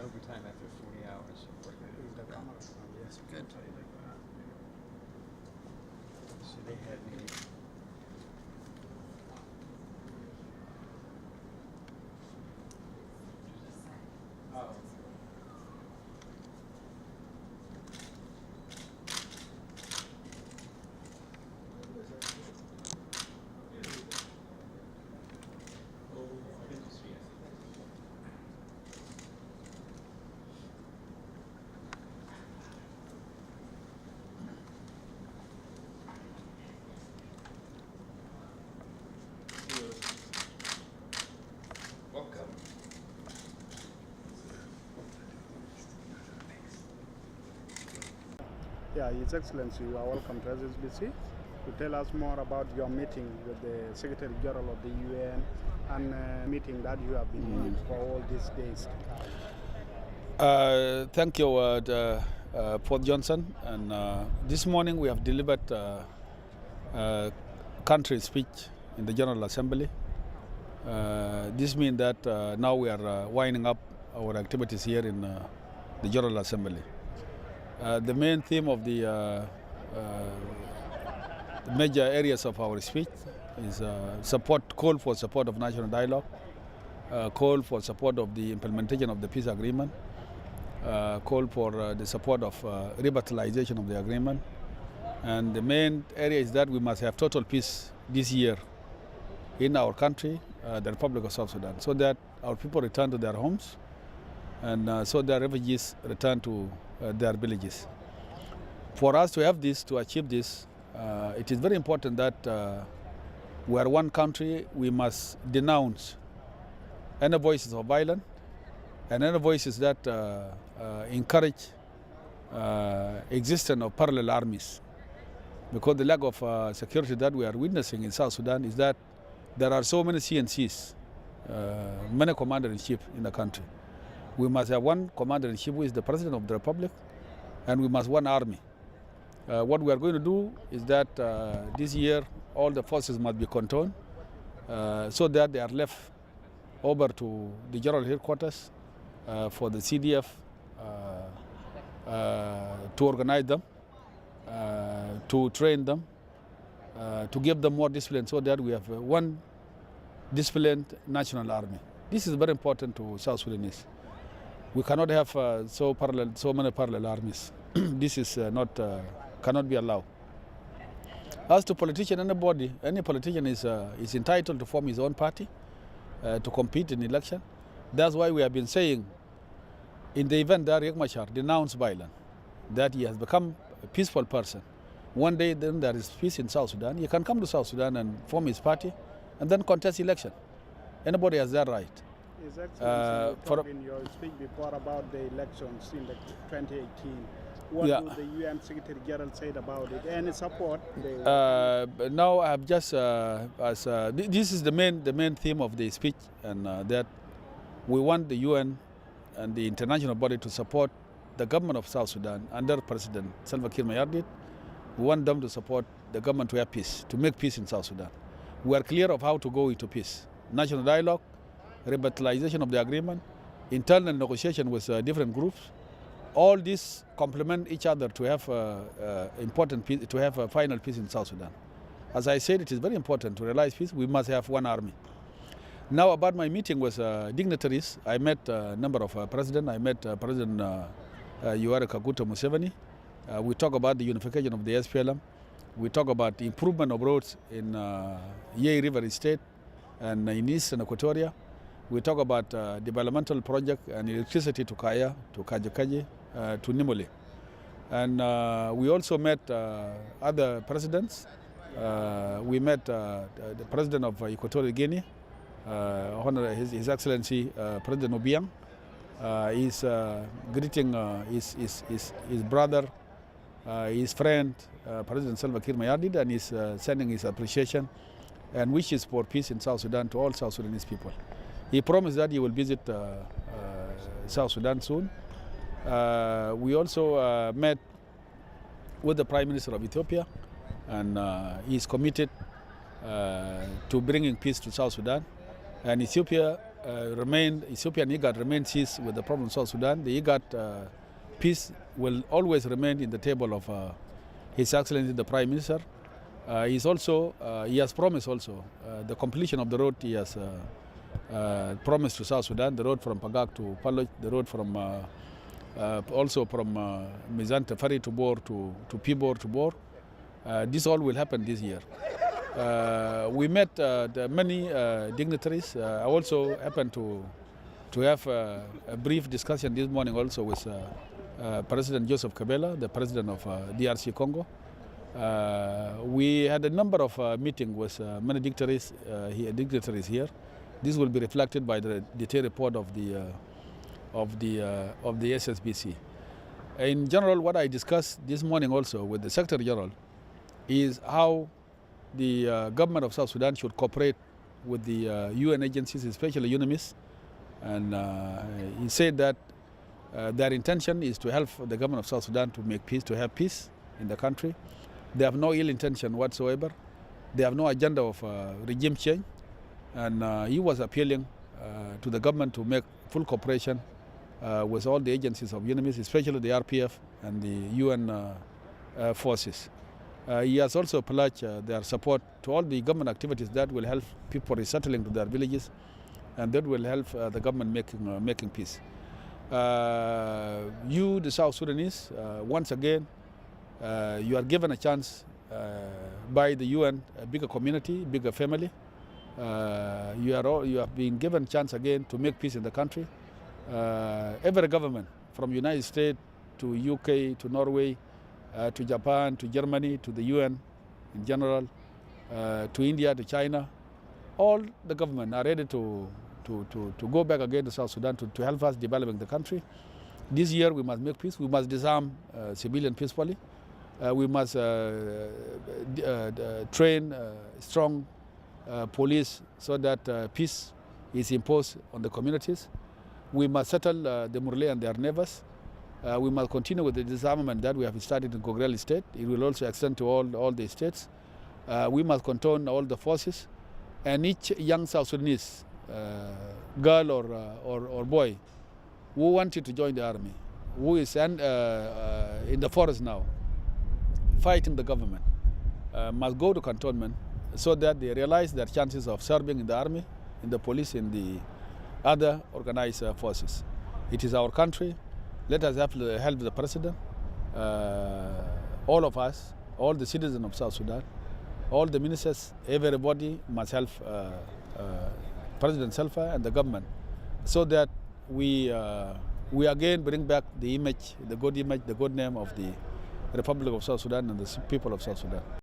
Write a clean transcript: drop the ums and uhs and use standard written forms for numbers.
overtime after 40 hours of work. Yes, good. So they had me. Welcome. Yeah, His Excellency, you are welcome to SSBC to tell us more about your meeting with the Secretary General of the UN and meeting that you have been in for all these days. Thank you, Paul Johnson. And this morning we have delivered country speech in the General Assembly. This means that now we are winding up our activities here in the General Assembly. The main theme of the major areas of our speech is call for support of national dialogue, call for support of the implementation of the peace agreement, call for the support of revitalization of the agreement. And the main area is that we must have total peace this year in our country, the Republic of South Sudan, so that our people return to their homes and so that refugees return to their villages. For us to have this, to achieve this, it is very important that we are one country. We must denounce any voices of violence and any voices that encourage existence of parallel armies. Because the lack of security that we are witnessing in South Sudan is that there are so many CNCs, many commander-in-chief in the country. We must have one commander-in-chief who is the President of the Republic, and we must have one army. What we are going to do is that this year all the forces must be contained so that they are left over to the general headquarters for the CDF to organize them, to train them, to give them more discipline so that we have one disciplined national army. This is very important to South Sudanese. We cannot have so many parallel armies. This is cannot be allowed. As to politician, any politician is entitled to form his own party to compete in election. That's why we have been saying, in the event that Riek Machar denounced violence, that he has become a peaceful person. One day, then there is peace in South Sudan. He can come to South Sudan and form his party, and then contest election. Anybody has that right. His Excellency, you talked in your speech before about the elections in the 2018. What do the UN Secretary General said about it? Any support? Now I have just this is the main theme of the speech, and that we want the UN and the international body to support the government of South Sudan under President Fvp Taban. We want them to support the government to have peace, to make peace in South Sudan. We are clear of how to go into peace: national dialogue, revitalization of the agreement, internal negotiation with different groups. All these complement each other to have important peace, to have a final peace in South Sudan. As I said, it is very important to realize peace. We must have one army. Now, about my meeting with dignitaries, I met a number of presidents. I met President Yoweri Kaguta Museveni. We talk about the unification of the SPLM. We talk about the improvement of roads in Yei River State and in Eastern Equatoria. We talk about developmental project and electricity to Kaya, to Kajikaji, to Nimole. And we also met other presidents. We met the president of Equatorial Guinea, His Excellency President Obiang. He's greeting his brother, his friend, President Fvp Taban, and he's sending his appreciation and wishes for peace in South Sudan to all South Sudanese people. He promised that he will visit South Sudan soon. We also met with the Prime Minister of Ethiopia, and he's committed to bringing peace to South Sudan. And Ethiopia Ethiopian IGAD remains seized with the problem of South Sudan. The IGAD peace will always remain in the table of His Excellency the Prime Minister. He has promised also the completion of the road he has promised to South Sudan, the road from Pagak to Paloj, the road from also from Mizan Tefari to Bor to Pibor to Bor. This all will happen this year. We met many dignitaries. I also happened to have a brief discussion this morning also with President Joseph Kabila, the president of DRC Congo. We had a number of meetings with many dignitaries here. This will be reflected by the detailed report of the SSBC. In general, what I discussed this morning also with the Secretary General is how the government of South Sudan should cooperate with the UN agencies, especially UNMISS. And he said that their intention is to help the government of South Sudan to make peace, to have peace in the country. They have no ill intention whatsoever. They have no agenda of regime change. And he was appealing to the government to make full cooperation with all the agencies of UNMISS, especially the RPF and the UN forces. He has also pledged their support to all the government activities that will help people resettling to their villages, and that will help the government making peace. You, the South Sudanese, once again, you are given a chance by the UN, a bigger community, bigger family. You have been given a chance again to make peace in the country. Every government, from United States to UK to Norway, to Japan, to Germany, to the UN in general, to India, to China, all the government are ready to go back again to South Sudan to help us developing the country. This year we must make peace. We must disarm civilian peacefully. We must train strong police so that peace is imposed on the communities. We must settle the Murle and their neighbors. We must continue with the disarmament that we have started in Gogrel State. It will also extend to all the states. We must control all the forces. And each young South Sudanese, girl or boy, who wanted to join the army, who is in the forest now, fighting the government, must go to cantonment so that they realize their chances of serving in the army, in the police, in the other organized forces. It is our country. Let us help the president, all of us, all the citizens of South Sudan, all the ministers, everybody must help President Salva and the government so that we again bring back the image, the good name of the Republic of South Sudan and the people of South Sudan.